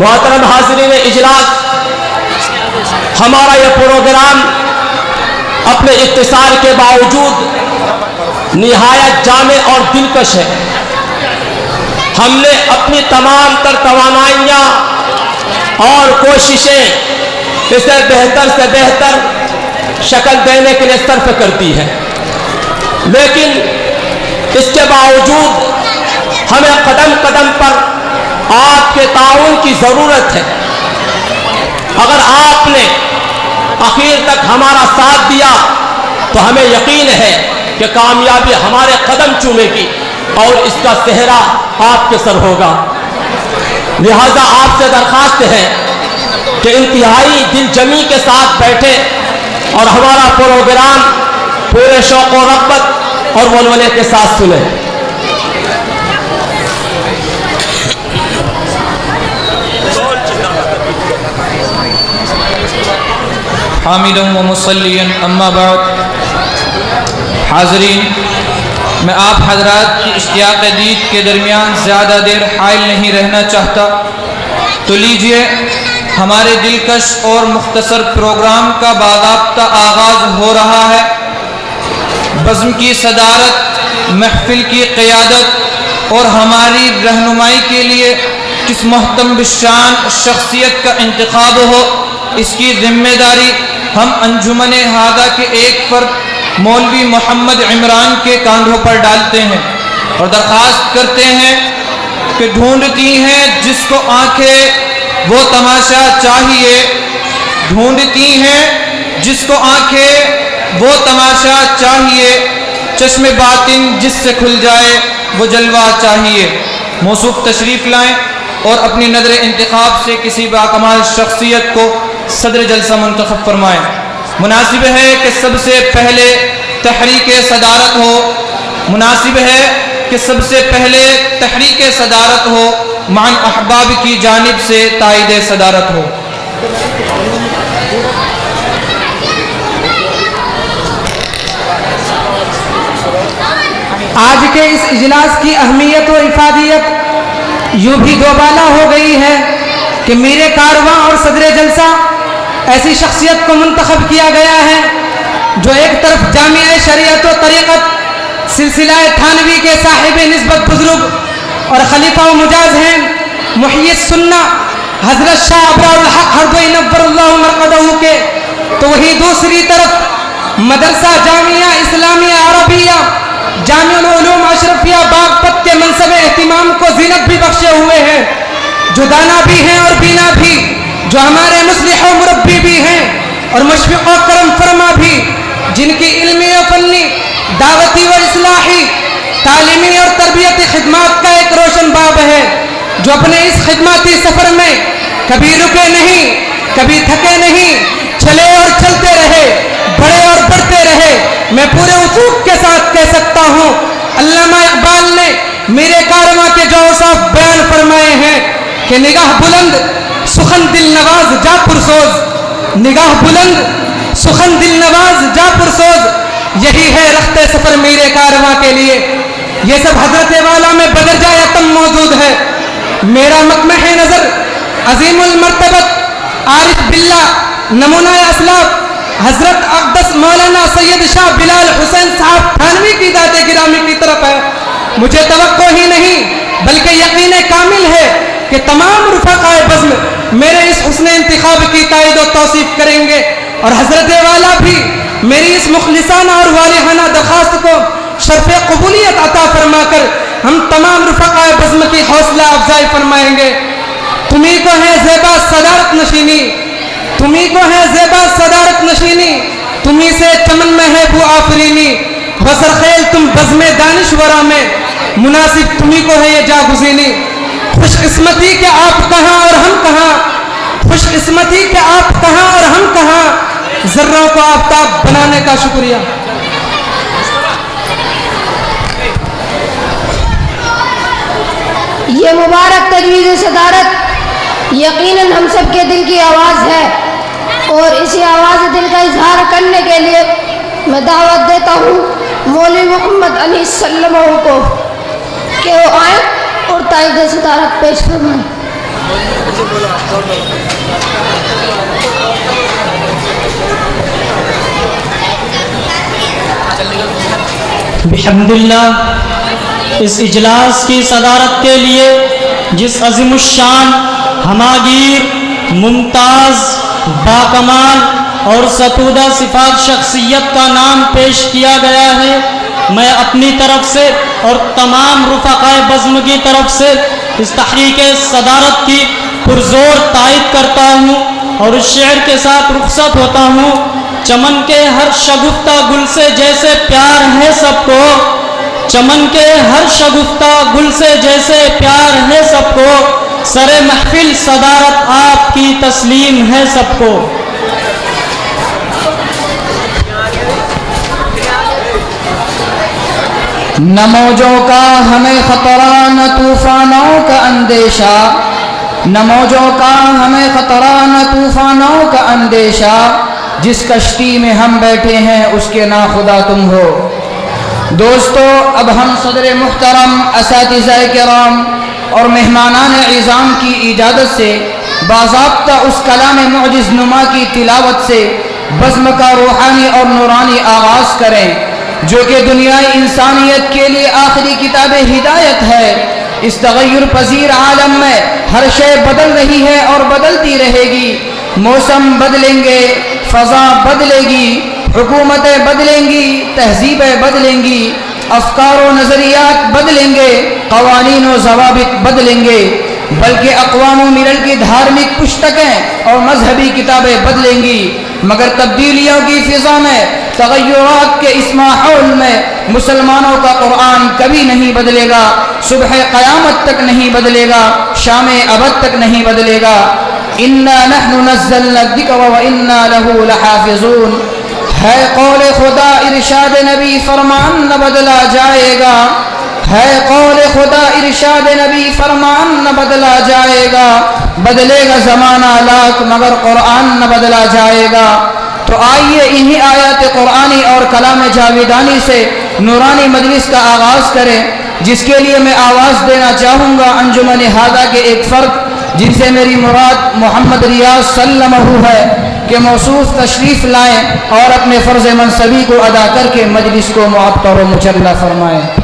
محترم حاضرین اجلاس، ہمارا یہ پروگرام اپنے اختصار کے باوجود نہایت جامع اور دلکش ہے۔ ہم نے اپنی تمام تر توانائیاں اور کوششیں اسے بہتر سے بہتر شکل دینے کے لیے صرف کر دی ہے، لیکن اس کے باوجود ہمیں قدم قدم پر آپ کے تعاون کی ضرورت ہے۔ اگر آپ نے آخر تک ہمارا ساتھ دیا تو ہمیں یقین ہے کہ کامیابی ہمارے قدم چومے گی اور اس کا صحرا آپ کے سر ہوگا۔ لہذا آپ سے درخواست ہے کہ انتہائی دل جمی کے ساتھ بیٹھے اور ہمارا پروگرام پورے شوق و رغبت اور ولولے کے ساتھ سنیں۔ حامداً و مصلیاً اما بعد، حاضرین، میں آپ حضرات کی اشتیاق دید کے درمیان زیادہ دیر حائل نہیں رہنا چاہتا، تو لیجئے ہمارے دلکش اور مختصر پروگرام کا باضابطہ آغاز ہو رہا ہے۔ بزم کی صدارت، محفل کی قیادت اور ہماری رہنمائی کے لیے کس محترم بالشان شخصیت کا انتخاب ہو، اس کی ذمہ داری ہم انجمن ہادہ کے ایک فرد مولوی محمد عمران کے کاندھوں پر ڈالتے ہیں اور درخواست کرتے ہیں کہ ڈھونڈتی ہیں جس کو آنکھیں وہ تماشا چاہیے، ڈھونڈتی ہیں جس کو آنکھیں وہ تماشا چاہیے، چشم باطن جس سے کھل جائے وہ جلوہ چاہیے۔ موصوف تشریف لائیں اور اپنی نظر انتخاب سے کسی باکمال شخصیت کو صدر جلسہ منتخب فرمائیں۔ مناسب ہے کہ سب سے پہلے تحریک صدارت ہو، مناسب ہے کہ سب سے پہلے تحریک صدارت ہو، معن احباب کی جانب سے تائید صدارت ہو۔ آج کے اس اجلاس کی اہمیت و افادیت یوں بھی دوبالا ہو گئی ہے کہ میر کارواں اور صدر جلسہ ایسی شخصیت کو منتخب کیا گیا ہے جو ایک طرف جامعہ شریعت و طریقت سلسلہ تھانوی کے صاحب نسبت بزرگ اور خلیفہ و مجاز ہیں، محیی السنہ حضرت شاہ ابرار الحق ہردوئی نور اللہ مرقدہ کے، تو وہی دوسری طرف مدرسہ جامعہ اسلامیہ عربیہ جامع العلوم اشرفیہ باغپت کے منصب اہتمام کو زینت بھی بخشے ہوئے ہیں، جو دانا بھی ہیں اور بینا بھی، جو ہمارے مصلح و مربی بھی ہیں اور مشفق و کرم فرما بھی، جن کی علمی و فنی، دعوتی و اصلاحی، تعلیمی اور تربیتی خدمات کا ایک روشن باب ہے، جو اپنے اس خدماتی سفر میں کبھی رکے نہیں، کبھی تھکے نہیں، چلے اور چلتے رہے، بڑھے اور بڑھتے رہے۔ میں پورے وثوق کے ساتھ کہہ سکتا ہوں، علامہ اقبال نے میرے کارواں کے جو اوصاف بیان فرمائے ہیں کہ نگاہ بلند سخن دل نواز جا پرسوز، نگاہ بلند سخن دل نواز جا پرسوز، یہی ہے رخت سفر میرے کارواں کے لیے۔ یہ سب حضرت والا میں بدرجہ یتم موجود ہے۔ میرا مطمح نظر عظیم المرتبت عارف باللہ نمونہ اسلاف حضرت اقدس مولانا سید شاہ بلال حسین صاحب تھانوی کی ذات گرامی کی طرف ہے۔ مجھے توقع ہی نہیں بلکہ یقین کامل ہے کہ تمام رفقاء بزم میرے اس حسن انتخاب کی تائید و توصیف کریں گے، اور حضرت والا بھی میری اس مخلصانہ اور والہانہ درخواست کو شرف قبولیت عطا فرما کر ہم تمام رفقاء بزم کی حوصلہ افزائی فرمائیں گے۔ تمہیں کو ہے زیبا صدارت نشینی، تمہیں کو ہے زیبا صدارت نشینی، تمہیں سے چمن میں ہے بو آفرینی، بسرخیل تم بزم دانشورہ میں، مناسب تمہیں کو ہے یہ جاگزینی۔ خوش قسمتی کہ آپ کہاں اور ہم کہاں، خوش قسمتی کہ آپ کہاں اور ہم کہاں، ذروں کو آفتاب بنانے کا شکریہ۔ یہ مبارک تجویز صدارت یقیناً ہم سب کے دل کی آواز ہے، اور اسی آواز دل کا اظہار کرنے کے لیے میں دعوت دیتا ہوں مولوی محمد علی سلمہ کو کہ وہ آئیں اور تائید صدارت پیش فرمائیں۔ بحمداللہ اس اجلاس کی صدارت کے لیے جس عظیم الشان، ہماگیر، ممتاز، باکمال اور ستودہ صفات شخصیت کا نام پیش کیا گیا ہے، میں اپنی طرف سے اور تمام رفقائے بزم کی طرف سے اس تحریک صدارت کی پرزور تائید کرتا ہوں اور اس شعر کے ساتھ رخصت ہوتا ہوں۔ چمن کے ہر شگفتہ گل سے جیسے پیار ہے سب کو، چمن کے ہر شگفتہ گل سے جیسے پیار ہے سب کو، سر محفل صدارت آپ کی تسلیم ہے سب کو۔ نہ موجوں کا ہمیں خطرہ نہ طوفانوں کا اندیشہ، نہ موجوں کا ہمیں خطرہ نہ طوفانوں کا اندیشہ، جس کشتی میں ہم بیٹھے ہیں اس کے ناخدا تم ہو۔ دوستو، اب ہم صدر محترم، اساتذہ کرام اور مہمانان اعظام کی اجازت سے باضابطہ اس کلام معجز نما کی تلاوت سے بزم کا روحانی اور نورانی آغاز کریں، جو کہ دنیائے انسانیت کے لیے آخری کتاب ہدایت ہے۔ اس تغیر پذیر عالم میں ہر شے بدل رہی ہے اور بدلتی رہے گی۔ موسم بدلیں گے، فضا بدلے گی، حکومتیں بدلیں گی، تہذیبیں بدلیں گی، افکار و نظریات بدلیں گے، قوانین و ضوابط بدلیں گے، بلکہ اقوام ملل کی دھارمک پشتکیں اور مذہبی کتابیں بدلیں گی، مگر تبدیلیوں کی فضا میں، تغیرات کے اس ماحول میں مسلمانوں کا قرآن کبھی نہیں بدلے گا، صبح قیامت تک نہیں بدلے گا، شام ابد تک نہیں بدلے گا۔ اِنَّا نَحْنُ نَزَّلْنَا الذِّكْرَ وَإِنَّا لَهُ لَحَافِظُونَ۔ ہے قول خدا، ارشاد نبی، فرمان نہ بدلا جائے گا، ہے قول خدا، ارشاد نبی، فرمان نہ بدلا جائے گا، بدلے گا زمانہ لاکھ مگر قرآن نہ بدلا جائے گا۔ تو آئیے انہی آیات قرآنی اور کلام جاویدانی سے نورانی مجلس کا آغاز کریں، جس کے لیے میں آواز دینا چاہوں گا انجمن ہادہ کے ایک فرد، جن سے میری مراد محمد ریاض سلمہ ہے، کہ موصوف تشریف لائیں اور اپنے فرض منصبی کو ادا کر کے مجلس کو معطر و مجلہ فرمائیں۔